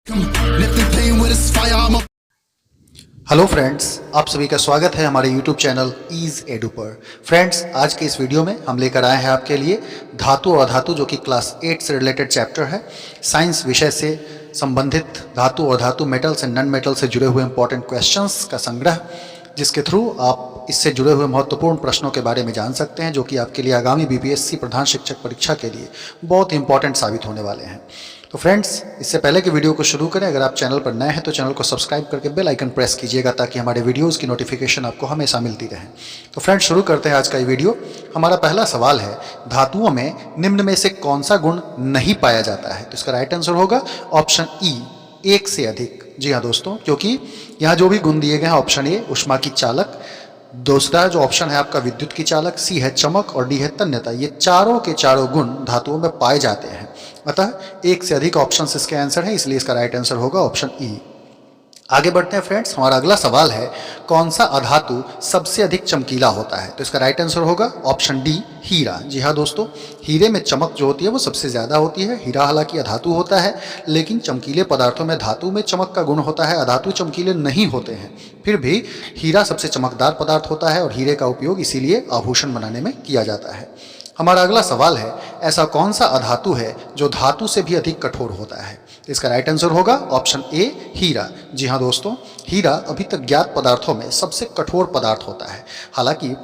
Hello friends, आप सभी का स्वागत है हमारे YouTube चैनल ईज एडू पर। फ्रेंड्स, आज के इस वीडियो में हम लेकर आए हैं आपके लिए धातु और अधातु, जो कि क्लास 8 से रिलेटेड चैप्टर है। साइंस विषय से संबंधित धातु और धातु, मेटल्स एंड नॉन मेटल से जुड़े हुए इंपॉर्टेंट क्वेश्चंस का संग्रह, जिसके थ्रू आप इससे जुड़े हुए महत्वपूर्ण प्रश्नों के बारे में जान सकते हैं, जो कि आपके लिए आगामी BPSC प्रधान शिक्षक परीक्षा के लिए बहुत इंपॉर्टेंट साबित होने वाले हैं। तो फ्रेंड्स, इससे पहले कि वीडियो को शुरू करें, अगर आप चैनल पर नए हैं तो चैनल को सब्सक्राइब करके बेल आइकन प्रेस कीजिएगा, ताकि हमारे वीडियोस की नोटिफिकेशन आपको हमेशा मिलती रहे। तो फ्रेंड्स, शुरू करते हैं आज का ये वीडियो। हमारा पहला सवाल है, धातुओं में निम्न में से कौन सा गुण नहीं पाया जाता है? तो इसका राइट आंसर होगा ऑप्शन ई, एक से अधिक। जी हाँ दोस्तों, क्योंकि यहाँ जो भी गुण दिए गए हैं, ऑप्शन ए ऊष्मा की चालक, दूसरा जो ऑप्शन है आपका विद्युत की चालक, सी है चमक और डी है तन्यता। ये चारों के चारों गुण धातुओं में पाए जाते हैं, अतः एक से अधिक ऑप्शन इसके आंसर है, इसलिए इसका राइट आंसर होगा ऑप्शन ई। आगे बढ़ते हैं फ्रेंड्स, हमारा अगला सवाल है, कौन सा अधातु सबसे अधिक चमकीला होता है? तो इसका राइट आंसर होगा ऑप्शन डी, हीरा। जी हाँ दोस्तों, हीरे में चमक जो होती है वो सबसे ज़्यादा होती है। हीरा हालांकि अधातु होता है, लेकिन चमकीले पदार्थों में धातु में चमक का गुण होता है, अधातु चमकीले नहीं होते हैं। फिर भी हीरा सबसे चमकदार पदार्थ होता है और हीरे का उपयोग इसीलिए आभूषण बनाने में किया जाता है। हमारा अगला सवाल है, ऐसा कौन सा अधातु है जो धातु से भी अधिक कठोर होता है? तो इसका राइट आंसर होगा ऑप्शन ए, हीरा। जी हाँ दोस्तों, हीरा अभी तक ज्ञात पदार्थों में सबसे कठोर पदार्थ होता है। हालांकि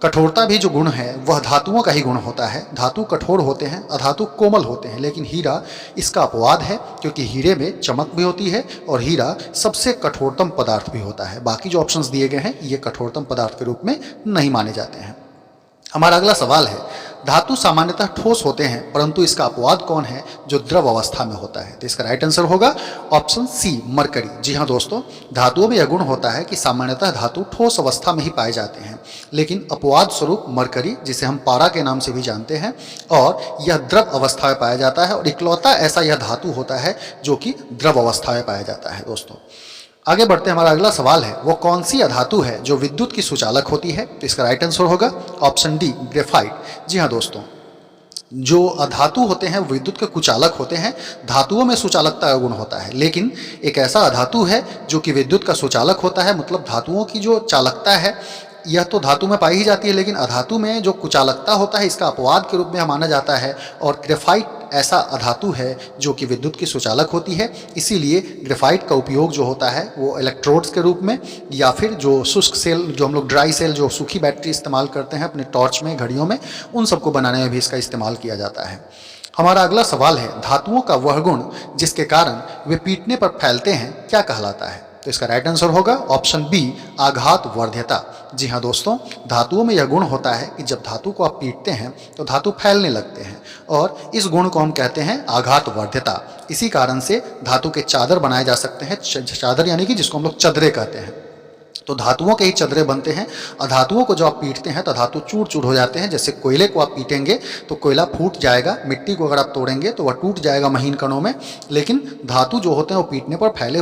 कठोरता भी जो गुण है वह धातुओं का ही गुण होता है। धातु कठोर होते हैं, अधातु कोमल होते हैं, लेकिन हीरा इसका अपवाद है, क्योंकि हीरे में चमक भी होती है और हीरा सबसे कठोरतम पदार्थ भी होता है। बाकी जो ऑप्शंस दिए गए हैं ये कठोरतम पदार्थ के रूप में नहीं माने जाते हैं। हमारा अगला सवाल है, धातु सामान्यतः ठोस होते हैं, परंतु इसका अपवाद कौन है जो द्रव अवस्था में होता है? तो इसका राइट आंसर होगा ऑप्शन सी, मरकरी। जी हाँ दोस्तों, धातुओं में यह गुण होता है कि सामान्यतः धातु ठोस अवस्था में ही पाए जाते हैं, लेकिन अपवाद स्वरूप मरकरी, जिसे हम पारा के नाम से भी जानते हैं, और यह द्रव अवस्था में पाया जाता है, और इकलौता ऐसा यह धातु होता है जो कि द्रव अवस्था में पाया जाता है। दोस्तों, आगे बढ़ते हैं, हमारा अगला सवाल है, वो कौन सी अधातु है जो विद्युत की सुचालक होती है? तो इसका राइट आंसर होगा ऑप्शन डी, ग्रेफाइट। जी हाँ दोस्तों, जो अधातु होते हैं विद्युत के कुचालक होते हैं। धातुओं में सुचालकता का गुण होता है, लेकिन एक ऐसा अधातु है जो कि विद्युत का सुचालक होता है। मतलब धातुओं की जो चालकता है यह तो धातु में पाई ही जाती है, लेकिन अधातु में जो कुचालकता होता है इसका अपवाद के रूप में माना जाता है। और ग्रेफाइट ऐसा अधातु है जो कि विद्युत की सुचालक होती है, इसीलिए ग्रेफाइट का उपयोग जो होता है वो इलेक्ट्रोड्स के रूप में, या फिर जो शुष्क सेल, जो हम लोग ड्राई सेल, जो सूखी बैटरी इस्तेमाल करते हैं अपने टॉर्च में, घड़ियों में, उन सबको बनाने में भी इसका इस्तेमाल किया जाता है। हमारा अगला सवाल है, धातुओं का वह गुण जिसके कारण वे पीटने पर फैलते हैं क्या कहलाता है? तो इसका राइट आंसर होगा ऑप्शन बी, आघात वर्ध्यता। जी हाँ दोस्तों, धातुओं में यह गुण होता है कि जब धातु को आप पीटते हैं तो धातु फैलने लगते हैं, और इस गुण को हम कहते हैं आघात वर्ध्यता। इसी कारण से धातु के चादर बनाए जा सकते हैं, चादर यानी कि जिसको हम लोग चदरे कहते हैं। तो धातुओं के ही चदरे बनते हैं। अधातुओं को जब आप पीटते हैं तो धातु चूर चूर हो जाते हैं। जैसे कोयले को आप पीटेंगे तो कोयला फूट जाएगा, मिट्टी को अगर आप तोड़ेंगे तो वह टूट जाएगा महीन कणों में, लेकिन धातु जो होते हैं वो पीटने पर फैलने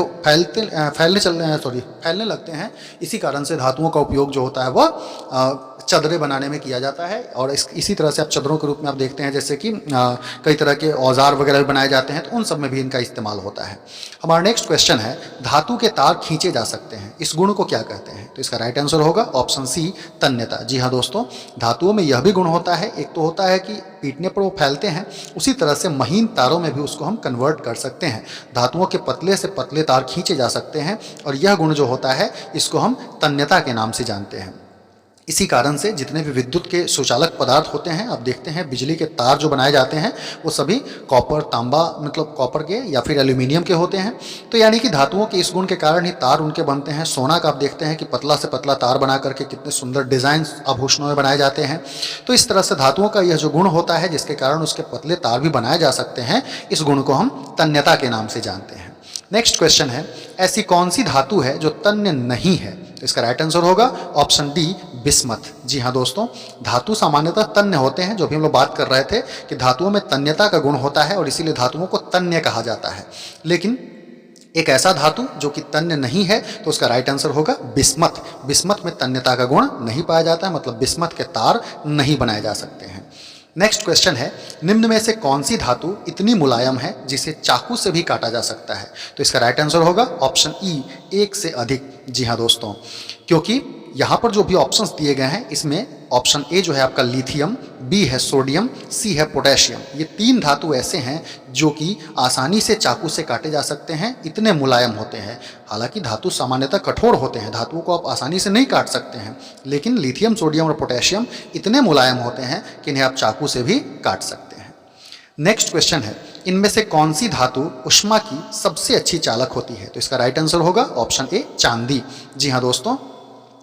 लगते हैं। इसी कारण से धातुओं का उपयोग जो होता है वह चदरे बनाने में किया जाता है। और इसी तरह से आप चदरों के रूप में आप देखते हैं, जैसे कि कई तरह के औजार वगैरह भी बनाए जाते हैं, तो उन सब में भी इनका इस्तेमाल होता है। हमारा नेक्स्ट क्वेश्चन है, धातु के तार खींचे जा सकते हैं, इस गुण को क्या कहते हैं? तो इसका राइट आंसर होगा ऑप्शन सी, तन्यता। जी हाँ दोस्तों, धातुओं में यह भी गुण होता है। एक तो होता है कि पीटने पर वो फैलते हैं, उसी तरह से महीन तारों में भी उसको हम कन्वर्ट कर सकते हैं। धातुओं के पतले से पतले तार खींचे जा सकते हैं, और यह गुण जो होता है इसको हम तन्यता के नाम से जानते हैं। इसी कारण से जितने भी विद्युत के सुचालक पदार्थ होते हैं, आप देखते हैं बिजली के तार जो बनाए जाते हैं वो सभी कॉपर, तांबा, मतलब कॉपर के या फिर एल्यूमिनियम के होते हैं। तो यानी कि धातुओं के इस गुण के कारण ही तार उनके बनते हैं। सोना का आप देखते हैं कि पतला से पतला तार बना करके कितने सुंदर डिज़ाइन आभूषणों में बनाए जाते हैं। तो इस तरह से धातुओं का यह जो गुण होता है जिसके कारण उसके पतले तार भी बनाए जा सकते हैं, इस गुण को हम तन्यता के नाम से जानते हैं। नेक्स्ट क्वेश्चन है, ऐसी कौन सी धातु है जो तन्य नहीं है? तो इसका राइट आंसर होगा ऑप्शन डी, बिस्मथ। जी हाँ दोस्तों, धातु सामान्यतः तन्य होते हैं। जो भी हम लोग बात कर रहे थे कि धातुओं में तन्यता का गुण होता है और इसीलिए धातुओं को तन्य कहा जाता है। लेकिन एक ऐसा धातु जो कि तन्य नहीं है, तो उसका राइट आंसर होगा बिस्मथ। बिस्मथ में तन्यता का गुण नहीं पाया जाता है, मतलब बिस्मथ के तार नहीं बनाए जा सकते हैं। नेक्स्ट क्वेश्चन है, निम्न में से कौन सी धातु इतनी मुलायम है जिसे चाकू से भी काटा जा सकता है? तो इसका राइट आंसर होगा ऑप्शन ई, एक से अधिक। जी हाँ दोस्तों, क्योंकि यहाँ पर जो भी ऑप्शंस दिए गए हैं इसमें ऑप्शन ए जो है आपका लिथियम, बी है सोडियम, सी है पोटेशियम। ये तीन धातु ऐसे हैं जो कि आसानी से चाकू से काटे जा सकते हैं, इतने मुलायम होते हैं। हालांकि धातु सामान्यतः कठोर होते हैं, धातुओं को आप आसानी से नहीं काट सकते हैं, लेकिन लिथियम, सोडियम और पोटेशियम इतने मुलायम होते हैं कि इन्हें आप चाकू से भी काट सकते हैं। नेक्स्ट क्वेश्चन है, इनमें से कौन सी धातु ऊष्मा की सबसे अच्छी चालक होती है? तो इसका राइट आंसर होगा ऑप्शन ए, चांदी। जी हाँ दोस्तों,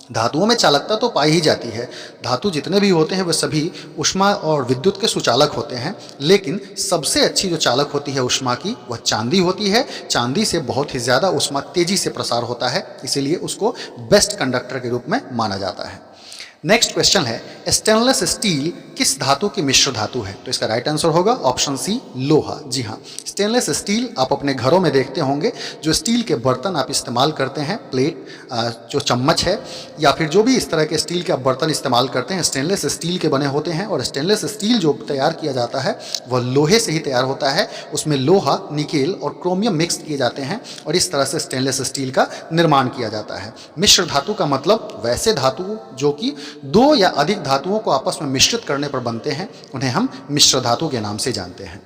धातुओं में चालकता तो पाई ही जाती है, धातु जितने भी होते हैं वे सभी ऊष्मा और विद्युत के सुचालक होते हैं, लेकिन सबसे अच्छी जो चालक होती है ऊष्मा की वह चांदी होती है। चांदी से बहुत ही ज़्यादा ऊष्मा तेजी से प्रसार होता है, इसीलिए उसको बेस्ट कंडक्टर के रूप में माना जाता है। नेक्स्ट क्वेश्चन है, स्टेनलेस स्टील किस धातु की मिश्र धातु है? तो इसका राइट आंसर होगा ऑप्शन सी, लोहा। जी हाँ, स्टेनलेस स्टील आप अपने घरों में देखते होंगे, जो स्टील के बर्तन आप इस्तेमाल करते हैं, प्लेट, जो चम्मच है या फिर जो भी इस तरह के स्टील के आप बर्तन इस्तेमाल करते हैं, स्टेनलेस स्टील के बने होते हैं। और स्टेनलेस स्टील जो तैयार किया जाता है वह लोहे से ही तैयार होता है, उसमें लोहा, निकेल और क्रोमियम मिक्स किए जाते हैं और इस तरह से स्टेनलेस स्टील का निर्माण किया जाता है। मिश्र धातु का मतलब वैसे धातु जो कि दो या अधिक धातुओं को आपस में मिश्रित करने पर बनते हैं, उन्हें हम मिश्र धातु के नाम से जानते हैं।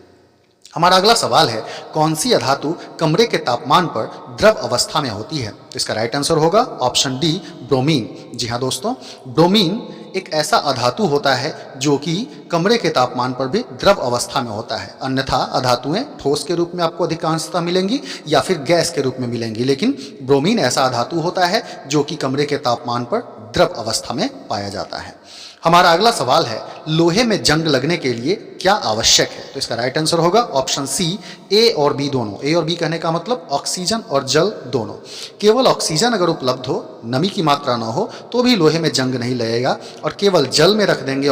हमारा अगला सवाल है, कौन सी अधातु कमरे के तापमान पर द्रव अवस्था में होती है? तो इसका राइट आंसर होगा ऑप्शन डी, ब्रोमीन। जी हाँ दोस्तों, ब्रोमीन एक ऐसा अधातु होता है जो कि कमरे के तापमान पर भी द्रव अवस्था में होता है। अन्यथा अधातुएं ठोस के रूप में आपको अधिकांशतः मिलेंगी या फिर गैस के रूप में मिलेंगी, लेकिन ब्रोमीन ऐसा अधातु होता है जो कि कमरे के तापमान पर द्रव अवस्था में पाया जाता है। हमारा अगला सवाल है, लोहे में जंग लगने के लिए क्या आवश्यक है? तो इसका राइट आंसर होगा ऑप्शन सी, ए और बी दोनों। ए और बी कहने का मतलब ऑक्सीजन और जल दोनों। केवल ऑक्सीजन अगर उपलब्ध हो, नमी की मात्रा ना हो, तो भी लोहे में जंग नहीं लगेगा। और केवल जल में रख देंगे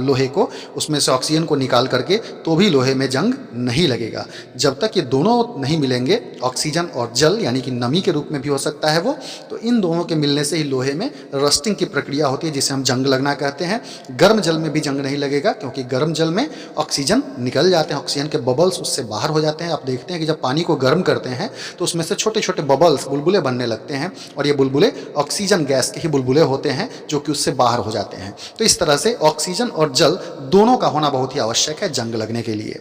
लोहे को, उसमें से ऑक्सीजन को निकाल करके, तो भी लोहे में जंग नहीं लगेगा। जब तक ये दोनों नहीं मिलेंगे, ऑक्सीजन और जल यानी कि नमी के रूप में भी हो सकता है वो, तो इन दोनों के मिलने से ही लोहे में रस्टिंग की प्रक्रिया होती है, जिसे हम जंग लगना कहते हैं। गर्म जल में भी जंग नहीं लगेगा, क्योंकि गर्म जल में ऑक्सीजन निकल जाते हैं, ऑक्सीजन के बबल्स उससे बाहर हो जाते हैं। आप देखते हैं कि जब पानी को गर्म करते हैं तो उसमें से छोटे छोटे बबल्स, बुलबुले बनने लगते हैं, और ये बुलबुले ऑक्सीजन गैस के ही बुलबुले होते हैं जो कि उससे बाहर हो जाते हैं। तो इस तरह से ऑक्सीजन और जल दोनों का होना बहुत ही आवश्यक है जंग लगने के लिए।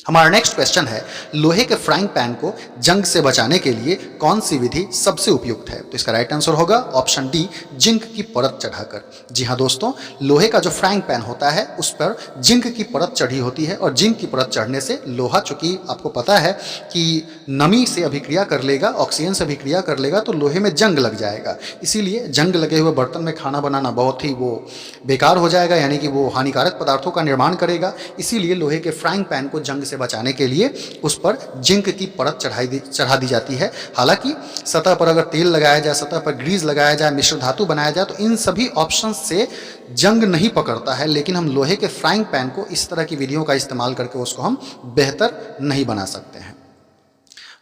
हमारा नेक्स्ट क्वेश्चन है, लोहे के फ्राइंग पैन को जंग से बचाने के लिए कौन सी विधि सबसे उपयुक्त है? तो इसका राइट आंसर होगा ऑप्शन डी, जिंक की परत चढ़ाकर। जी हाँ दोस्तों, लोहे का जो फ्राइंग पैन होता है उस पर जिंक की परत चढ़ी होती है, और जिंक की परत चढ़ने से लोहा, चूंकि आपको पता है कि नमी से अभिक्रिया कर लेगा, ऑक्सीजन से अभिक्रिया कर लेगा, तो लोहे में जंग लग जाएगा। इसीलिए जंग लगे हुए बर्तन में खाना बनाना बहुत ही वो बेकार हो जाएगा, यानी कि वो हानिकारक पदार्थों का निर्माण करेगा। इसीलिए लोहे के फ्राइंग पैन को जंग से बचाने के लिए उस पर जिंक की परत चढ़ा दी जाती है। हालांकि सतह पर अगर तेल लगाया जाए, सतह पर ग्रीस लगाया जाए, मिश्र धातु बनाया जाए, तो इन सभी ऑप्शन से जंग नहीं पकड़ता है, लेकिन हम लोहे के फ्राइंग पैन को इस तरह की विधियों का इस्तेमाल करके उसको हम बेहतर नहीं बना सकते हैं।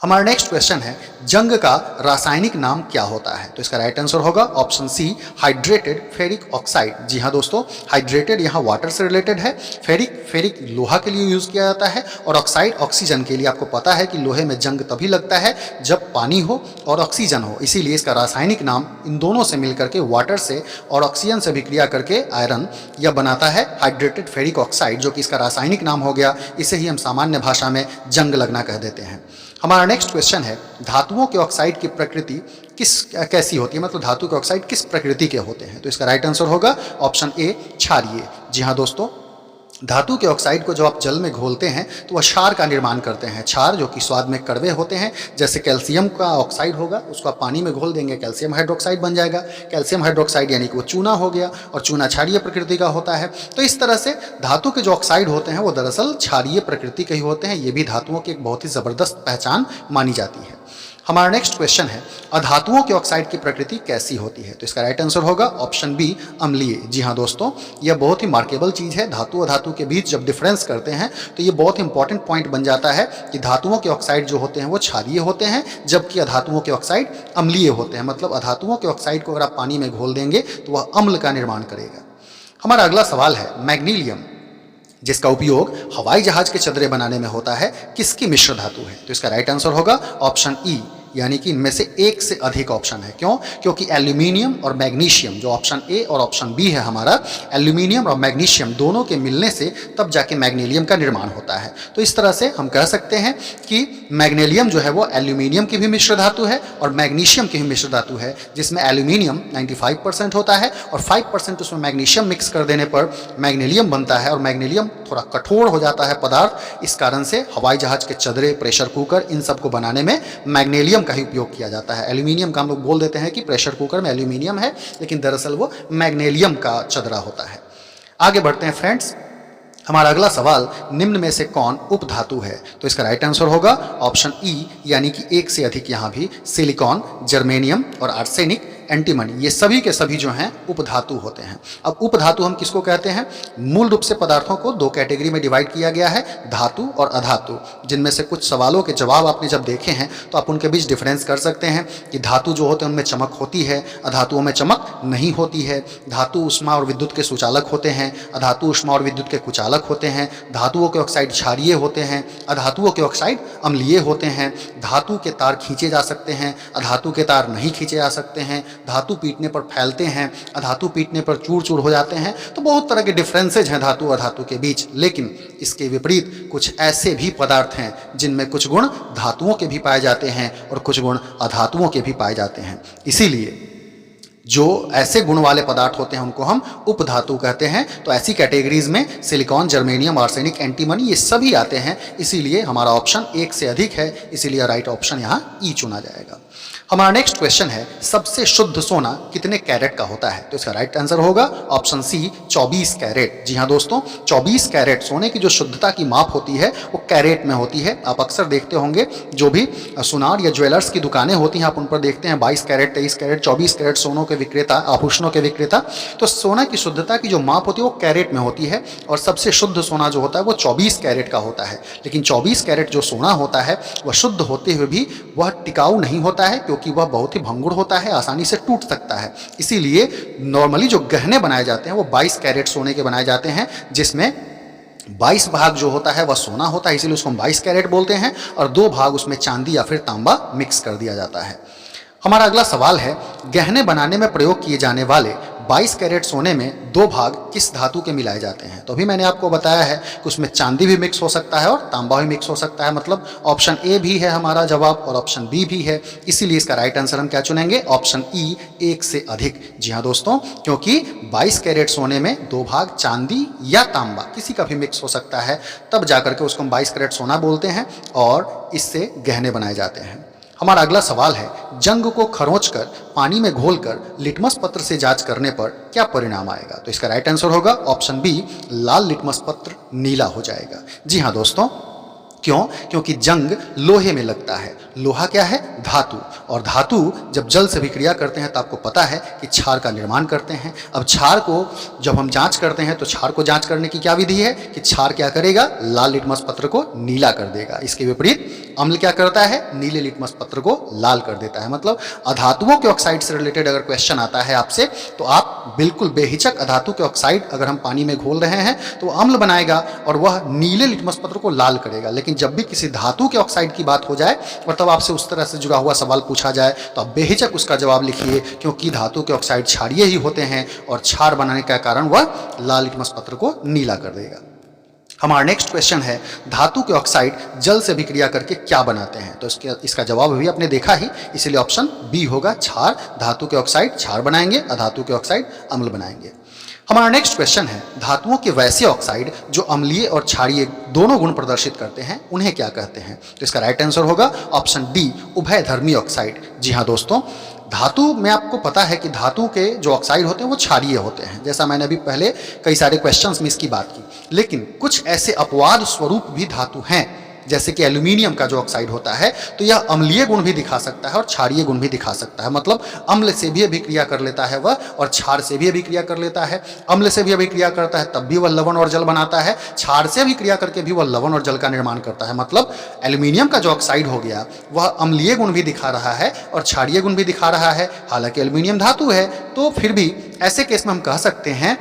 हमारा नेक्स्ट क्वेश्चन है, जंग का रासायनिक नाम क्या होता है? तो इसका राइट आंसर होगा option C, hydrated ferric oxide. जी हाँ दोस्तों, हाइड्रेटेड यहाँ वाटर से रिलेटेड है, फेरिक लोहा के लिए यूज किया जाता है, और ऑक्साइड ऑक्सीजन के लिए। आपको पता है कि लोहे में जंग तभी लगता है जब पानी हो और ऑक्सीजन हो, इसीलिए इसका रासायनिक नाम इन दोनों से मिलकर के वाटर से और ऑक्सीजन से अभिक्रिया करके आयरन यह बनाता है हाइड्रेटेड फेरिक ऑक्साइड, जो कि इसका रासायनिक नाम हो गया। इसे ही हम सामान्य भाषा में जंग लगना कह देते हैं। हमारा नेक्स्ट क्वेश्चन है, धातुओं के ऑक्साइड की प्रकृति कैसी होती है, मतलब धातु के ऑक्साइड किस प्रकृति के होते हैं? तो इसका राइट आंसर होगा ऑप्शन ए, क्षारीय। जी हाँ दोस्तों, धातु के ऑक्साइड को जब आप जल में घोलते हैं तो वह क्षार का निर्माण करते हैं। क्षार जो कि स्वाद में कड़वे होते हैं, जैसे कैल्शियम का ऑक्साइड होगा, उसको आप पानी में घोल देंगे, कैल्शियम हाइड्रोक्साइड बन जाएगा। कैल्शियम हाइड्रोक्साइड यानी कि वो चूना हो गया, और चूना क्षारीय प्रकृति का होता है। तो इस तरह से धातु के जो ऑक्साइड होते हैं वो दरअसल क्षारीय प्रकृति के ही होते हैं। ये भी धातुओं की एक बहुत ही ज़बरदस्त पहचान मानी जाती है। हमारा नेक्स्ट क्वेश्चन है, अधातुओं के ऑक्साइड की प्रकृति कैसी होती है? तो इसका राइट आंसर होगा ऑप्शन बी, अम्लीय। जी हाँ दोस्तों, यह बहुत ही मार्केबल चीज़ है। धातु अधातु के बीच जब डिफरेंस करते हैं तो ये बहुत इंपॉर्टेंट पॉइंट बन जाता है कि धातुओं के ऑक्साइड जो होते हैं वो क्षारीय होते हैं, जबकि अधातुओं के ऑक्साइड अम्लीय होते हैं। मतलब अधातुओं के ऑक्साइड को अगर आप पानी में घोल देंगे तो वह अम्ल का निर्माण करेगा। हमारा अगला सवाल है, मैग्नीशियम जिसका उपयोग हवाई जहाज के चदरे बनाने में होता है, किसकी मिश्र धातु है? तो इसका राइट आंसर होगा ऑप्शन ई, यानी कि इनमें से एक से अधिक ऑप्शन है। क्यों? क्योंकि एल्यूमिनियम और मैग्नीशियम, जो ऑप्शन ए और ऑप्शन बी है हमारा, एल्यूमिनियम और मैग्नीशियम दोनों के मिलने से तब जाके मैग्नीलियम का निर्माण होता है। तो इस तरह से हम कह सकते हैं कि मैग्नीलियम जो है वो एल्यूमिनियम की भी मिश्र धातु है और मैग्नीशियम की भी मिश्र धातु है, जिसमें एल्यूमिनियम 95% होता है और 5% उसमें मैग्नीशियम मिक्स कर देने पर मैग्नीलियम बनता है। और मैग्नीलियम थोड़ा कठोर हो जाता है पदार्थ, इस कारण से हवाई जहाज के चदरे, प्रेशर कुकर, इन सब को बनाने में मैग्नीलियम का ही उपयोग किया जाता है। एल्यूमिनियम का हम लोग बोल देते हैं कि प्रेशर कुकर में एल्यूमिनियम है, लेकिन दरअसल वो मैग्नीलियम का चदरा होता है। आगे बढ़ते हैं फ्रेंड्स। हमारा अगला सवाल, निम्न में से कौन उपधातु है? तो इसका राइट आंसर होगा ऑप्शन ई, यानी कि एक से अधिक। यहाँ भी सिलिकॉन, जर्मेनियम और आर्सेनिक, एंटीमनी, ये सभी के सभी जो हैं उपधातु होते हैं। अब उपधातु हम किसको कहते हैं? मूल रूप से पदार्थों को दो कैटेगरी में डिवाइड किया गया है, धातु और अधातु, जिनमें से कुछ सवालों के जवाब आपने जब देखे हैं तो आप उनके बीच डिफरेंस कर सकते हैं कि धातु जो होते हैं उनमें चमक होती है, अधातुओं में चमक नहीं होती है। धातु ऊष्मा और विद्युत के सुचालक होते हैं, अधातु ऊष्मा और विद्युत के कुचालक होते हैं। धातुओं के ऑक्साइड क्षारीय होते हैं, अधातुओं के ऑक्साइड अम्लीय होते हैं। धातु के तार खींचे जा सकते हैं, अधातु के तार नहीं खींचे जा सकते हैं। धातु पीटने पर फैलते हैं, अधातु पीटने पर चूर चूर हो जाते हैं। तो बहुत तरह के डिफरेंसेज हैं धातु अधातु के बीच, लेकिन इसके विपरीत कुछ ऐसे भी पदार्थ हैं जिनमें कुछ गुण धातुओं के भी पाए जाते हैं और कुछ गुण अधातुओं के भी पाए जाते हैं। इसीलिए जो ऐसे गुण वाले पदार्थ होते हैं उनको हम उपधातु कहते हैं। तो ऐसी कैटेगरीज में सिलिकॉन, जर्मेनियम, आर्सेनिक, एंटीमनी, ये सभी आते हैं। इसीलिए हमारा ऑप्शन एक से अधिक है, इसीलिए राइट ऑप्शन यहाँ ई चुना जाएगा। हमारा नेक्स्ट क्वेश्चन है, सबसे शुद्ध सोना कितने कैरेट का होता है? तो इसका राइट आंसर होगा ऑप्शन सी, 24 कैरेट। जी हाँ दोस्तों, 24 कैरेट सोने की जो शुद्धता की माप होती है वो कैरेट में होती है। आप अक्सर देखते होंगे जो भी सुनार या ज्वेलर्स की दुकानें होती हैं, आप उन पर देखते हैं 22 कैरेट, 23 कैरेट, 24 कैरेट सोनों के विक्रेता, आभूषणों के विक्रेता। तो सोना की शुद्धता की जो माप होती है वो कैरेट में होती है और सबसे शुद्ध सोना जो होता है वो 24 कैरेट का होता है। लेकिन 24 कैरेट जो सोना होता है वह शुद्ध होते हुए भी वह टिकाऊ नहीं होता है, क्योंकि वह बहुत ही भंगुर होता है, आसानी से टूट सकता है। इसीलिए नॉर्मली जो गहने बनाए जाते हैं वो 22 कैरेट सोने के बनाए जाते हैं, जिसमें 22 भाग जो होता है वह सोना होता है, इसीलिए उसको हम 22 कैरेट बोलते हैं, और 2 भाग उसमें चांदी या फिर तांबा मिक्स कर दिया जाता है। हमारा अगला सवाल है, गहने बनाने में प्रयोग किए जाने वाले 22 कैरेट सोने में 2 भाग किस धातु के मिलाए जाते हैं? तो अभी मैंने आपको बताया है कि उसमें चांदी भी मिक्स हो सकता है और तांबा भी मिक्स हो सकता है, मतलब ऑप्शन ए भी है हमारा जवाब और ऑप्शन बी भी है। इसीलिए इसका राइट आंसर हम क्या चुनेंगे? ऑप्शन ई, एक से अधिक। जी हाँ दोस्तों, क्योंकि 22 कैरेट सोने में 2 भाग चांदी या तांबा किसी का भी मिक्स हो सकता है, तब जाकर के उसको हम 22 कैरेट सोना बोलते हैं और इससे गहने बनाए जाते हैं। हमारा अगला सवाल है, जंग को खरोंच कर पानी में घोलकर लिटमस पत्र से जांच करने पर क्या परिणाम आएगा? तो इसका राइट आंसर होगा ऑप्शन बी, लाल लिटमस पत्र नीला हो जाएगा। जी हाँ दोस्तों, क्यों? क्योंकि जंग लोहे में लगता है। लोहा क्या है? धातु, और धातु जब जल से विक्रिया करते हैं तो आपको पता है कि क्षार का निर्माण करते हैं। अब क्षार को जब हम जांच करते हैं तो क्षार को जांच करने की क्या विधि है कि क्षार क्या करेगा? लाल लिटमस पत्र को नीला कर देगा। इसके विपरीत अम्ल क्या करता है? नीले लिटमस पत्र को लाल कर देता है। मतलब अधातुओं के ऑक्साइड से रिलेटेड अगर क्वेश्चन आता है आपसे तो आप बिल्कुल बेहिचक अधातु के ऑक्साइड अगर हम पानी में घोल रहे हैं तो अम्ल बनाएगा और वह नीले लिटमस पत्र को लाल करेगा। लेकिन जब भी किसी धातु के ऑक्साइड की बात हो जाए और तब आपसे उस तरह से जुड़ा हुआ सवाल पूछा जाए तो आप बेहिचक उसका जवाब लिखिए, क्योंकि धातु के ऑक्साइड क्षारीय ही होते हैं और क्षार बनाने का कारण वह लाल लिटमस पत्र को नीला कर देगा। हमारा नेक्स्ट क्वेश्चन है, धातु के ऑक्साइड जल से विक्रिया करके क्या बनाते हैं? तो इसका जवाब भी आपने देखा ही, इसलिए ऑप्शन बी होगा, क्षार। धातु के ऑक्साइड क्षार बनाएंगे, अधातु के ऑक्साइड अम्ल बनाएंगे। हमारा नेक्स्ट क्वेश्चन है, धातुओं के वैसे ऑक्साइड जो अम्लीय और क्षारीय दोनों गुण प्रदर्शित करते हैं उन्हें क्या कहते हैं? तो इसका राइट आंसर होगा ऑप्शन डी, उभयधर्मी ऑक्साइड। जी हाँ दोस्तों, धातु में आपको पता है कि धातु के जो ऑक्साइड होते हैं वो क्षारीय होते हैं, जैसा मैंने अभी पहले कई सारे क्वेश्चंस में इसकी बात की। लेकिन कुछ ऐसे अपवाद स्वरूप भी धातु हैं, जैसे कि एल्यूमिनियम का जो ऑक्साइड होता है तो यह अम्लीय गुण भी दिखा सकता है और क्षारीय गुण भी दिखा सकता है। मतलब अम्ल से भी अभिक्रिया कर लेता है वह और क्षार से भी अभिक्रिया कर लेता है। अम्ल से भी अभिक्रिया करता है तब भी वह लवण और जल बनाता है, क्षार से अभिक्रिया करके भी वह लवण और जल का निर्माण करता है। मतलब एल्यूमिनियम का जो ऑक्साइड हो गया वह अम्लीय गुण भी दिखा रहा है और क्षारीय गुण भी दिखा रहा है। हालांकि एल्यूमिनियम धातु है, तो फिर भी ऐसे केस में हम कह सकते हैं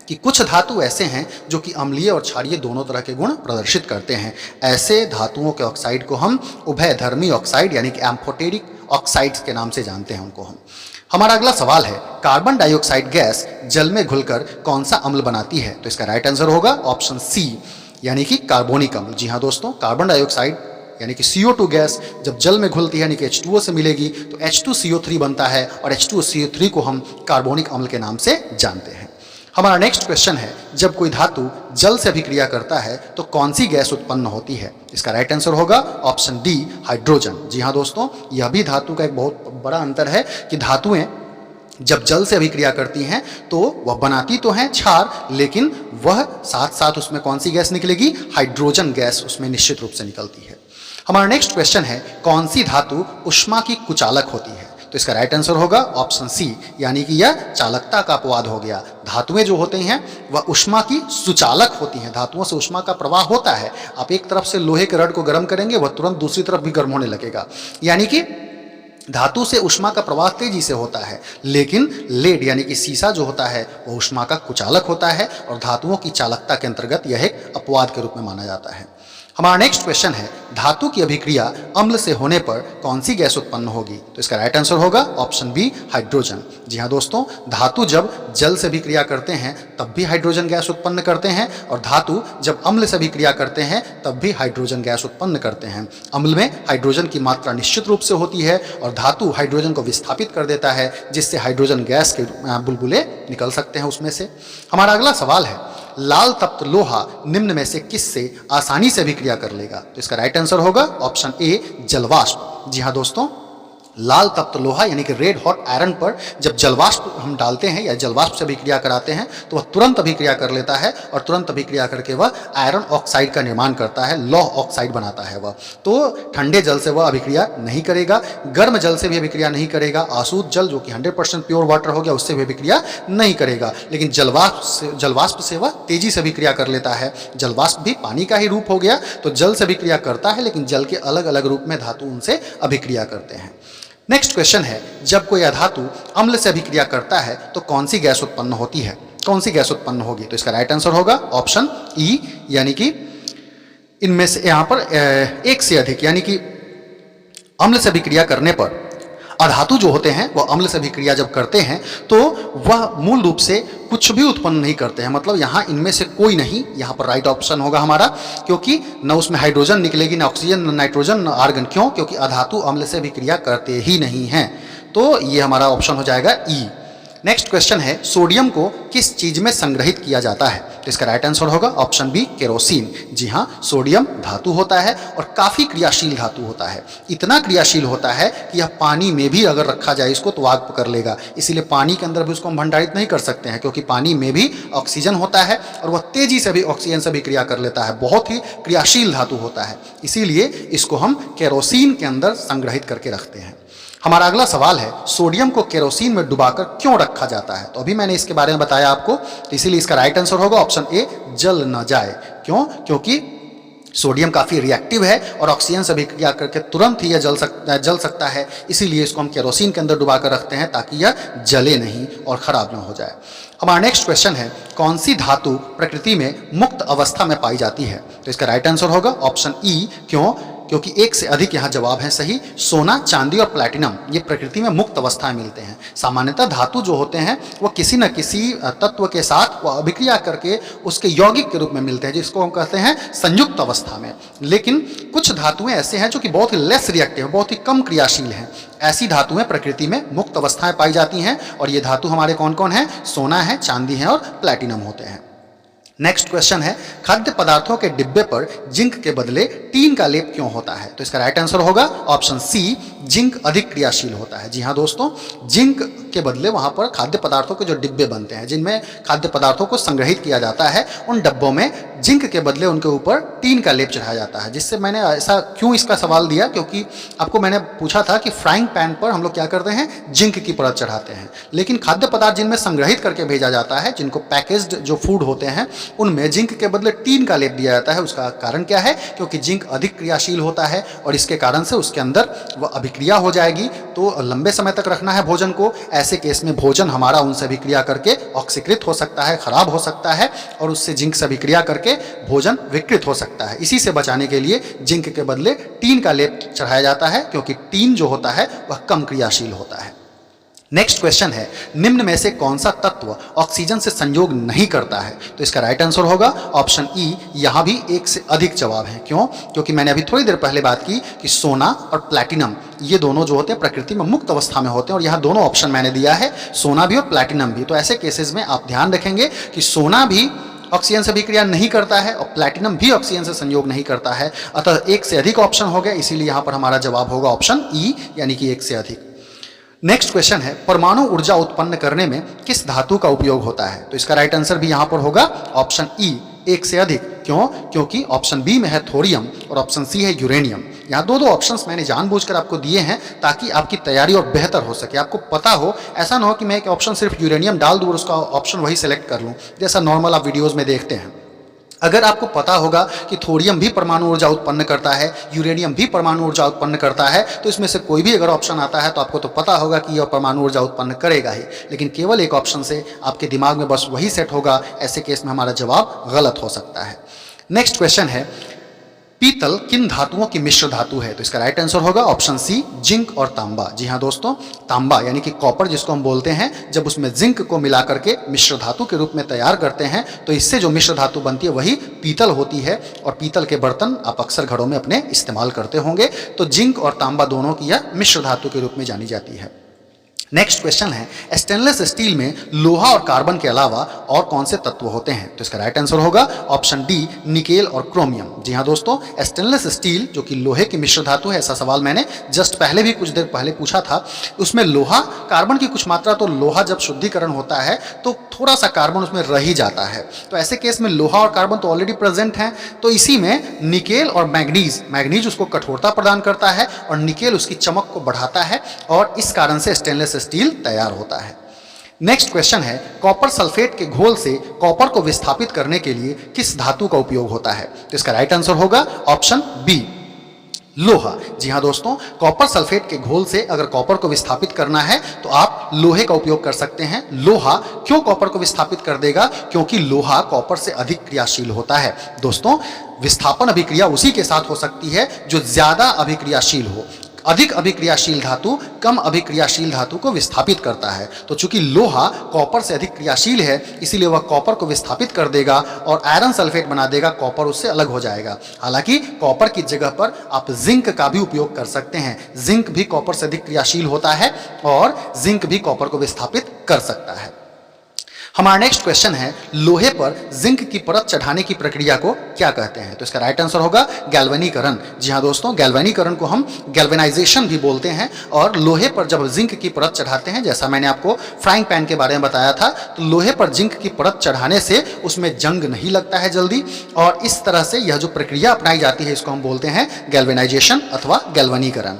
कि कुछ धातु ऐसे हैं जो कि अम्लीय और क्षारीय दोनों तरह के गुण प्रदर्शित करते हैं। ऐसे धातुओं के ऑक्साइड को हम उभयधर्मी ऑक्साइड यानी कि एम्फोटेरिक ऑक्साइड्स के नाम से जानते हैं उनको हम। हमारा अगला सवाल है, कार्बन डाइऑक्साइड गैस जल में घुलकर कौन सा अम्ल बनाती है? तो इसका राइट आंसर होगा ऑप्शन सी यानी कि कार्बोनिक अम्ल। जी हाँ दोस्तों, कार्बन डाइऑक्साइड यानी कि CO2 गैस जब जल में घुलती है यानी कि H2O से मिलेगी तो H2CO3 बनता है और H2CO3 को हम कार्बोनिक अम्ल के नाम से जानते हैं। हमारा नेक्स्ट क्वेश्चन है, जब कोई धातु जल से अभिक्रिया करता है तो कौन सी गैस उत्पन्न होती है? इसका राइट आंसर होगा ऑप्शन डी हाइड्रोजन। जी हाँ दोस्तों, यह भी धातु का एक बहुत बड़ा अंतर है कि धातुएं जब जल से अभिक्रिया करती हैं तो वह बनाती तो हैं क्षार, लेकिन वह साथ साथ उसमें कौन सी गैस निकलेगी? हाइड्रोजन गैस उसमें निश्चित रूप से निकलती है। हमारा नेक्स्ट क्वेश्चन है, कौन सी धातु ऊष्मा की कुचालक होती है? तो इसका राइट आंसर होगा ऑप्शन सी यानी कि यह चालकता का अपवाद हो गया। धातुएं जो होती हैं वह ऊष्मा की सुचालक होती हैं। धातुओं से ऊष्मा का प्रवाह होता है। आप एक तरफ से लोहे के रड को गर्म करेंगे वह तुरंत दूसरी तरफ भी गर्म होने लगेगा, यानी कि धातु से ऊष्मा का प्रवाह तेजी से होता है, लेकिन लेड यानी कि सीसा जो होता है वह ऊष्मा का कुचालक होता है और धातुओं की चालकता के अंतर्गत यह एक अपवाद के रूप में माना जाता है। हमारा नेक्स्ट क्वेश्चन है, धातु की अभिक्रिया अम्ल से होने पर कौन सी गैस उत्पन्न होगी? तो इसका राइट आंसर होगा ऑप्शन बी हाइड्रोजन। जी हाँ दोस्तों, धातु जब जल से अभिक्रिया करते हैं तब भी हाइड्रोजन गैस उत्पन्न करते हैं और धातु जब अम्ल से अभिक्रिया करते हैं तब भी हाइड्रोजन गैस उत्पन्न करते हैं। अम्ल में हाइड्रोजन की मात्रा निश्चित रूप से होती है और धातु हाइड्रोजन को विस्थापित कर देता है, जिससे हाइड्रोजन गैस के बुलबुले निकल सकते हैं उसमें से। हमारा अगला सवाल है, लाल तप्त लोहा निम्न में से किससे आसानी से अभिक्रिया कर लेगा? तो इसका राइट आंसर होगा ऑप्शन ए जलवाष्प। जी हाँ दोस्तों, लाल तप्त लोहा यानी कि रेड हॉट आयरन पर जब जलवाष्प हम डालते हैं या जलवाष्प से अभिक्रिया कराते हैं तो वह तुरंत अभिक्रिया कर लेता है और तुरंत अभिक्रिया करके वह आयरन ऑक्साइड का निर्माण करता है, लौह ऑक्साइड बनाता है वह। तो ठंडे जल से वह अभिक्रिया नहीं करेगा, गर्म जल से भी अभिक्रिया नहीं करेगा, आसूद जल जो कि 100% प्योर वाटर हो गया उससे भी अभिक्रिया नहीं करेगा, लेकिन जलवाष्प से वह तेजी से अभिक्रिया कर लेता है। जलवाष्प भी पानी का ही रूप हो गया, तो जल से अभिक्रिया करता है, लेकिन जल के अलग अलग रूप में धातु उनसे अभिक्रिया करते हैं। नेक्स्ट क्वेश्चन है, जब कोई अधातु अम्ल से अभिक्रिया करता है तो कौन सी गैस उत्पन्न होती है? कौन सी गैस उत्पन्न होगी? तो इसका राइट आंसर होगा ऑप्शन ई यानी कि इनमें से यहां पर एक से अधिक यानी कि अम्ल से अभिक्रिया करने पर अधातु जो होते हैं वह अम्ल से अभिक्रिया जब करते हैं तो वह मूल रूप से कुछ भी उत्पन्न नहीं करते हैं। मतलब यहाँ इनमें से कोई नहीं, यहाँ पर राइट ऑप्शन होगा हमारा, क्योंकि न उसमें हाइड्रोजन निकलेगी, न ऑक्सीजन, न नाइट्रोजन, न आर्गन। क्यों? क्योंकि अधातु अम्ल से अभिक्रिया करते ही नहीं हैं। तो ये हमारा ऑप्शन हो जाएगा ई। नेक्स्ट क्वेश्चन है, सोडियम को किस चीज में संग्रहित किया जाता है? तो इसका राइट आंसर होगा ऑप्शन बी केरोसिन। जी हाँ, सोडियम धातु होता है और काफी क्रियाशील धातु होता है। इतना क्रियाशील होता है कि यह पानी में भी अगर रखा जाए इसको तो आग पकड़ लेगा। इसीलिए पानी के अंदर भी उसको हम भंडारित नहीं कर सकते हैं, क्योंकि पानी में भी ऑक्सीजन होता है और वह तेजी से भी ऑक्सीजन से भी क्रिया कर लेता है। बहुत ही क्रियाशील धातु होता है, इसीलिए इसको हम केरोसिन के अंदर संग्रहित करके रखते हैं। हमारा अगला सवाल है, सोडियम को केरोसिन में डुबाकर क्यों रखा जाता है? तो अभी मैंने इसके बारे में बताया आपको, तो इसीलिए इसका राइट आंसर होगा ऑप्शन ए जल न जाए। क्यों? क्योंकि सोडियम काफ़ी रिएक्टिव है और ऑक्सीजन से अभिक्रिया करके तुरंत ही यह जल सकता है, इसीलिए इसको हम केरोसिन के अंदर डुबा कर रखते हैं ताकि यह जले नहीं और ख़राब ना हो जाए। हमारा नेक्स्ट क्वेश्चन है, कौन सी धातु प्रकृति में मुक्त अवस्था में पाई जाती है? तो इसका राइट आंसर होगा ऑप्शन ई। क्यों? क्योंकि एक से अधिक यहाँ जवाब है सही। सोना, चांदी और प्लैटिनम ये प्रकृति में मुक्त अवस्था में मिलते हैं। सामान्यतः धातु जो होते हैं वो किसी न किसी तत्व के साथ वह अभिक्रिया करके उसके यौगिक के रूप में मिलते हैं, जिसको हम कहते हैं संयुक्त अवस्था में। लेकिन कुछ धातुएं ऐसे हैं जो कि बहुत ही लेस रिएक्टिव, बहुत ही कम क्रियाशील हैं। ऐसी धातुएं प्रकृति में मुक्त अवस्थाएं पाई जाती हैं और ये धातु हमारे कौन कौन है? सोना है, चांदी है और प्लैटिनम होते हैं। नेक्स्ट क्वेश्चन है, खाद्य पदार्थों के डिब्बे पर जिंक के बदले टीन का लेप क्यों होता है? तो इसका राइट आंसर होगा ऑप्शन सी, जिंक अधिक क्रियाशील होता है। जी हाँ दोस्तों, जिंक के बदले वहाँ पर खाद्य पदार्थों के जो डिब्बे बनते हैं जिनमें खाद्य पदार्थों को संग्रहित किया जाता है, उन डब्बों में जिंक के बदले उनके ऊपर टीन का लेप चढ़ाया जाता है। जिससे मैंने ऐसा क्यों इसका सवाल दिया, क्योंकि आपको मैंने पूछा था कि फ्राइंग पैन पर हम लोग क्या करते हैं? जिंक की परत चढ़ाते हैं, लेकिन खाद्य पदार्थ जिनमें संग्रहित करके भेजा जाता है, जिनको पैकेज्ड जो फूड होते हैं, उनमें जिंक के बदले टीन का लेप दिया जाता है। उसका कारण क्या है? क्योंकि जिंक अधिक क्रियाशील होता है और इसके कारण से उसके अंदर वह अभिक्रिया हो जाएगी, तो लंबे समय तक रखना है भोजन को, ऐसे केस में भोजन हमारा उनसे अभिक्रिया करके ऑक्सीकृत हो सकता है, खराब हो सकता है, और उससे जिंक से अभिक्रिया करके भोजन विकृत हो सकता है। इसी से बचाने के लिए जिंक के बदले टीन का लेप चढ़ाया जाता है, क्योंकि टीन जो होता है वह कम क्रियाशील होता है। नेक्स्ट क्वेश्चन है, निम्न में से कौन सा तत्व ऑक्सीजन से संयोग नहीं करता है? तो इसका राइट आंसर होगा ऑप्शन ई। यहां भी एक से अधिक जवाब है। क्यों? क्योंकि मैंने अभी थोड़ी देर पहले बात की कि सोना और प्लैटिनम ये दोनों जो होते हैं प्रकृति में मुक्त अवस्था में होते हैं, और यहाँ दोनों ऑप्शन मैंने दिया है, सोना भी और प्लैटिनम भी। तो ऐसे केसेस में आप ध्यान रखेंगे कि सोना भी ऑक्सीजन से अभिक्रिया नहीं करता है और प्लैटिनम भी ऑक्सीजन से संयोग नहीं करता है। अतः एक से अधिक ऑप्शन हो गया, इसीलिए यहां पर हमारा जवाब होगा ऑप्शन ई, यानी कि एक से अधिक। नेक्स्ट क्वेश्चन है, परमाणु ऊर्जा उत्पन्न करने में किस धातु का उपयोग होता है? तो इसका राइट आंसर भी यहां पर होगा ऑप्शन ई, एक से अधिक। क्यों? क्योंकि ऑप्शन बी में है थोरियम और ऑप्शन सी है यूरेनियम। यहाँ दो ऑप्शंस मैंने जानबूझकर आपको दिए हैं ताकि आपकी तैयारी और बेहतर हो सके, आपको पता हो। ऐसा ना हो कि मैं एक ऑप्शन सिर्फ यूरेनियम डाल दूँ और उसका ऑप्शन वही सेलेक्ट कर लूँ, जैसा नॉर्मल आप वीडियोज़ में देखते हैं। अगर आपको पता होगा कि थोरियम भी परमाणु ऊर्जा उत्पन्न करता है, यूरेनियम भी परमाणु ऊर्जा उत्पन्न करता है, तो इसमें से कोई भी अगर ऑप्शन आता है तो आपको तो पता होगा कि यह परमाणु ऊर्जा उत्पन्न करेगा ही। लेकिन केवल एक ऑप्शन से आपके दिमाग में बस वही सेट होगा, ऐसे केस में हमारा जवाब गलत हो सकता है। नेक्स्ट क्वेश्चन है, पीतल किन धातुओं की मिश्र धातु है? तो इसका राइट आंसर होगा ऑप्शन सी, जिंक और तांबा। जी हाँ दोस्तों, तांबा यानी कि कॉपर जिसको हम बोलते हैं, जब उसमें जिंक को मिला करके मिश्र धातु के रूप में तैयार करते हैं तो इससे जो मिश्र धातु बनती है वही पीतल होती है। और पीतल के बर्तन आप अक्सर घरों में अपने इस्तेमाल करते होंगे। तो जिंक और तांबा दोनों की यह मिश्र धातु के रूप में जानी जाती है। नेक्स्ट क्वेश्चन है, स्टेनलेस स्टील में लोहा और कार्बन के अलावा और कौन से तत्व होते हैं? तो इसका राइट आंसर होगा ऑप्शन डी, निकेल और क्रोमियम। जी हाँ दोस्तों, स्टेनलेस स्टील जो कि लोहे की मिश्र धातु है, ऐसा सवाल मैंने जस्ट पहले भी कुछ देर पहले पूछा था। उसमें लोहा, कार्बन की कुछ मात्रा, तो लोहा जब शुद्धिकरण होता है तो थोड़ा सा कार्बन उसमें रह ही जाता है। तो ऐसे केस में लोहा और कार्बन तो ऑलरेडी प्रेजेंट हैं, तो इसी में निकेल और मैग्नीज उसको कठोरता प्रदान करता है और निकेल उसकी चमक को बढ़ाता है, और इस कारण से स्टेनलेस स्टील तैयार होता है। नेक्स्ट क्वेश्चन है, कॉपर सल्फेट के घोल से कॉपर को विस्थापित करने के लिए किस धातु का उपयोग होता है? तो इसका राइट आंसर होगा ऑप्शन बी, लोहा। जी हाँ दोस्तों, कॉपर सल्फेट के घोल से अगर कॉपर को विस्थापित करना है तो आप लोहे का उपयोग कर सकते हैं। लोहा क्यों कॉपर को विस्थापित कर देगा? क्योंकि लोहा कॉपर से अधिक क्रियाशील होता है। दोस्तों, विस्थापन अभिक्रिया उसी के साथ हो सकती है जो ज्यादा अभिक्रियाशील हो। अधिक अभिक्रियाशील धातु कम अभिक्रियाशील धातु को विस्थापित करता है। तो चूंकि लोहा कॉपर से अधिक क्रियाशील है, इसीलिए वह कॉपर को विस्थापित कर देगा और आयरन सल्फेट बना देगा, कॉपर उससे अलग हो जाएगा। हालांकि कॉपर की जगह पर आप जिंक का भी उपयोग कर सकते हैं। जिंक भी कॉपर से अधिक क्रियाशील होता है और जिंक भी कॉपर को विस्थापित कर सकता है। हमारा नेक्स्ट क्वेश्चन है, लोहे पर जिंक की परत चढ़ाने की प्रक्रिया को क्या कहते हैं? तो इसका राइट आंसर होगा गैल्वेनीकरण। जी हाँ दोस्तों, गैल्वेनीकरण को हम गैल्वेनाइजेशन भी बोलते हैं। और लोहे पर जब जिंक की परत चढ़ाते हैं, जैसा मैंने आपको फ्राइंग पैन के बारे में बताया था, तो लोहे पर जिंक की परत चढ़ाने से उसमें जंग नहीं लगता है जल्दी, और इस तरह से यह जो प्रक्रिया अपनाई जाती है इसको हम बोलते हैं गैल्वेनाइजेशन अथवा गैल्वेनीकरण।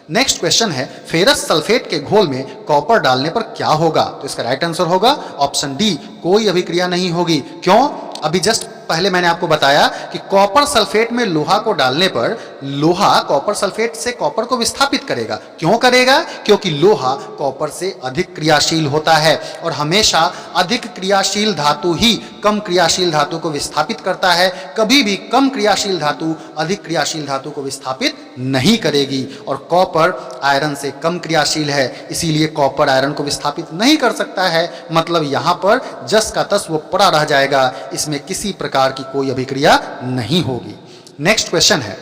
नेक्स्ट क्वेश्चन है, फेरस सल्फेट के घोल में कॉपर डालने पर क्या होगा? तो इसका राइट आंसर होगा ऑप्शन डी, कोई अभिक्रिया नहीं होगी। क्यों? अभी जस्ट पहले मैंने आपको बताया कि कॉपर सल्फेट में लोहा को डालने पर लोहा कॉपर सल्फेट से कॉपर को विस्थापित करेगा। क्यों करेगा? क्योंकि लोहा कॉपर से अधिक क्रियाशील होता है और हमेशा अधिक क्रियाशील धातु ही कम क्रियाशील धातु को विस्थापित करता है। कभी भी कम क्रियाशील धातु अधिक क्रियाशील धातु को विस्थापित नहीं करेगी। और कॉपर आयरन से कम क्रियाशील है, इसीलिए कॉपर आयरन को विस्थापित नहीं कर सकता है। मतलब यहां पर जस का तस वो पड़ा रह जाएगा, इसमें किसी प्रकार की कोई अभिक्रिया नहीं होगी। नेक्स्ट क्वेश्चन है,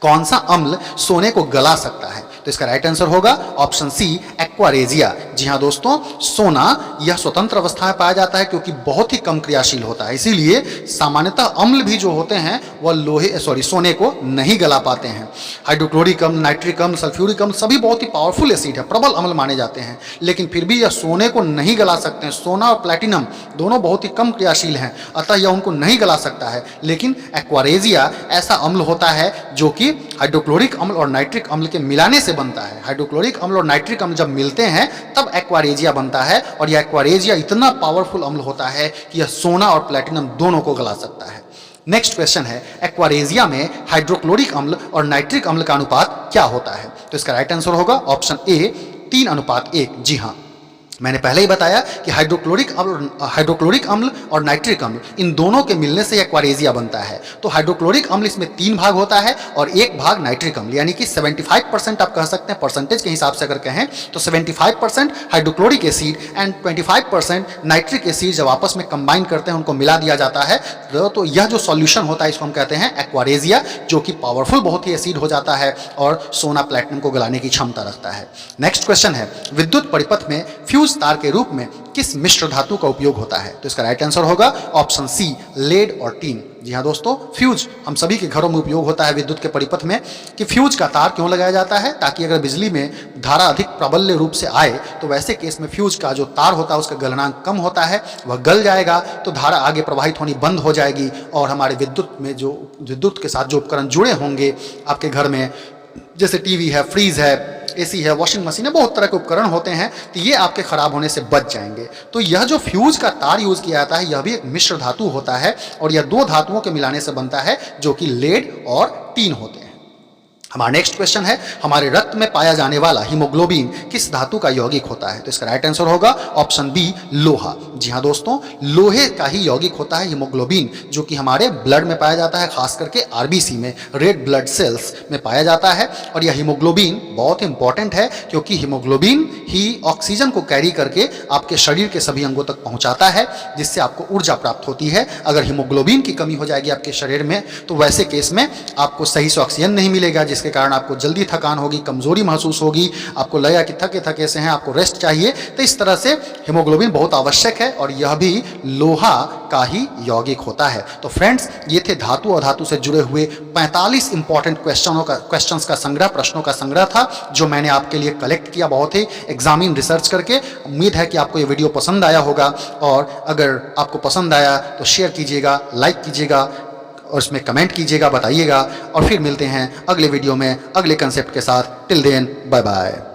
कौन सा अम्ल सोने को गला सकता है? तो इसका राइट आंसर होगा ऑप्शन सी, एक्वारेजिया। जी हाँ दोस्तों, सोना यह स्वतंत्र अवस्था में पाया जाता है क्योंकि बहुत ही कम क्रियाशील होता है, इसीलिए सामान्यतः अम्ल भी जो होते हैं वह सोने को नहीं गला पाते हैं। हाइड्रोक्लोरिक अम्ल, नाइट्रिक अम्ल, सल्फ्यूरिक अम्ल सभी बहुत ही पावरफुल एसिड है, प्रबल अम्ल माने जाते हैं, लेकिन फिर भी यह सोने को नहीं गला सकते हैं। सोना और प्लैटिनम दोनों बहुत ही कम क्रियाशील हैं, अतः यह उनको नहीं गला सकता है। लेकिन एक्वारेजिया ऐसा अम्ल होता है जो कि हाइड्रोक्लोरिक अम्ल और नाइट्रिक अम्ल के मिलाने से बनता है। हाइड्रोक्लोरिक अम्ल और नाइट्रिक अम्ल जब मिलते हैं तब एक्वारेजिया बनता है, और यह एक्वारेजिया इतना पावरफुल अम्ल होता है कि यह सोना और प्लैटिनम दोनों को गला सकता है। नेक्स्ट क्वेश्चन है, एक्वारेजिया में हाइड्रोक्लोरिक अम्ल और नाइट्रिक अम्ल का अनुपात क्या होता है? तो इसका राइट आंसर होगा ऑप्शन ए, 3:1। जी हाँ, मैंने पहले ही बताया कि हाइड्रोक्लोरिक अम्ल और नाइट्रिक अम्ल इन दोनों के मिलने से एक्वारेजिया बनता है। तो हाइड्रोक्लोरिक अम्ल इसमें 3 भाग होता है और 1 भाग नाइट्रिक अम्ल, यानी कि 75% आप कह सकते हैं, परसेंटेज के हिसाब से अगर कहें तो 75% hydrochloric acid and 25% nitric acid जब आपस में कंबाइन करते हैं, उनको मिला दिया जाता है, तो यह जो सॉल्यूशन होता है इसको हम कहते हैं एक्वारेजिया, जो कि पावरफुल बहुत ही एसिड हो जाता है और सोना प्लैटिनम को गलाने की क्षमता रखता है। नेक्स्ट क्वेश्चन है, विद्युत परिपथ में फ्यूज तार के रूप में किस मिश्र धातु का उपयोग होता है? तो इसका राइट आंसर होगा ऑप्शन सी, लेड और टीन। जी हाँ दोस्तों, फ्यूज हम सभी के घरों में उपयोग होता है विद्युत के परिपथ में। कि फ्यूज का तार क्यों लगाया जाता है? ताकि अगर बिजली में धारा अधिक प्रबल रूप से आए तो वैसे केस में फ्यूज का जो तार होता है उसका गलनांक कम होता है, वह गल जाएगा तो धारा आगे प्रवाहित होनी बंद हो जाएगी और हमारे विद्युत के साथ जो उपकरण जुड़े होंगे आपके घर में, जैसे टीवी है, फ्रीज है, एसी है, वॉशिंग मशीन है, बहुत तरह के उपकरण होते हैं, तो ये आपके खराब होने से बच जाएंगे। तो यह जो फ्यूज का तार यूज किया जाता है यह भी एक मिश्र धातु होता है और यह 2 धातुओं के मिलाने से बनता है जो कि लेड और टीन होते हैं। हमारा नेक्स्ट क्वेश्चन है, हमारे रक्त में पाया जाने वाला हीमोग्लोबिन किस धातु का यौगिक होता है? तो इसका राइट आंसर होगा ऑप्शन बी, लोहा। जी हाँ दोस्तों, लोहे का ही यौगिक होता है हीमोग्लोबिन, जो कि हमारे ब्लड में पाया जाता है, खास करके आरबीसी में, रेड ब्लड सेल्स में पाया जाता है। और यह हीमोग्लोबिन बहुत इंपॉर्टेंट है क्योंकि हीमोग्लोबिन ही ऑक्सीजन को कैरी करके आपके शरीर के सभी अंगों तक पहुंचाता है, जिससे आपको ऊर्जा प्राप्त होती है। अगर हीमोग्लोबिन की कमी हो जाएगी आपके शरीर में तो वैसे केस में आपको सही से ऑक्सीजन नहीं मिलेगा, जिसके कारण आपको जल्दी थकान होगी, कमजोरी महसूस होगी, आपको लगेगा कि थके थके से हैं, आपको रेस्ट चाहिए। तो इस तरह से हीमोग्लोबिन बहुत आवश्यक है और यह भी लोहा का ही यौगिक होता है। तो फ्रेंड्स, ये थे धातु और धातु से जुड़े हुए 45 इंपॉर्टेंट क्वेश्चंस का संग्रह, प्रश्नों का संग्रह था जो मैंने आपके लिए कलेक्ट किया बहुत ही एग्जामिन रिसर्च करके। उम्मीद है कि आपको ये वीडियो पसंद आया होगा और अगर आपको पसंद आया तो शेयर कीजिएगा, लाइक कीजिएगा और उसमें कमेंट कीजिएगा, बताइएगा। और फिर मिलते हैं अगले वीडियो में अगले कंसेप्ट के साथ। Till then, bye bye.